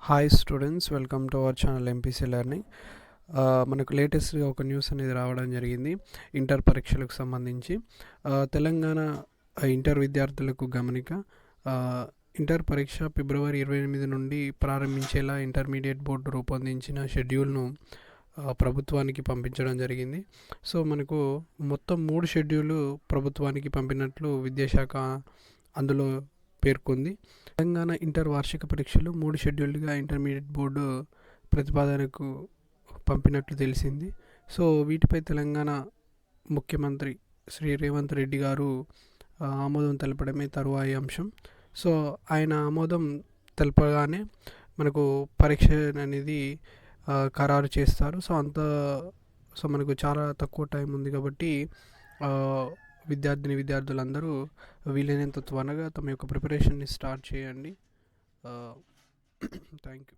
Hi students, welcome to our channel MPC learning. మనకు లేటెస్ట్గా ఒక న్యూస్ అనేది రావడం జరిగింది ఇంటర్ పరీక్షలకు సంబంధించి. తెలంగాణ ఇంటర్ విద్యార్థులకు గమనిక. ఇంటర్ పరీక్ష ఫిబ్రవరి 28 నుండి ప్రారంభించేలా ఇంటర్మీడియట్ బోర్డు రూపొందించిన షెడ్యూల్ను ప్రభుత్వానికి పంపించడం జరిగింది. సో మనకు మొత్తం 3 షెడ్యూలు ప్రభుత్వానికి పంపినట్లు విద్యాశాఖ అందులో పేర్కొంది. తెలంగాణ ఇంటర్ వార్షిక పరీక్షలు 3 షెడ్యూల్డ్గా ఇంటర్మీడియట్ బోర్డు ప్రతిపాదనకు పంపినట్లు తెలిసింది. సో వీటిపై తెలంగాణ ముఖ్యమంత్రి శ్రీ రేవంత్ రెడ్డి గారు ఆమోదం తెలపడమే తరువాయి అంశం. సో ఆయన ఆమోదం తెలపగానే మనకు పరీక్ష అనేది ఖరారు చేస్తారు. సో మనకు చాలా తక్కువ టైం ఉంది కాబట్టి విద్యార్థులందరూ వీలైనంత త్వరగా తమ యొక్క ప్రిపరేషన్ని స్టార్ట్ చేయండి. Thank you.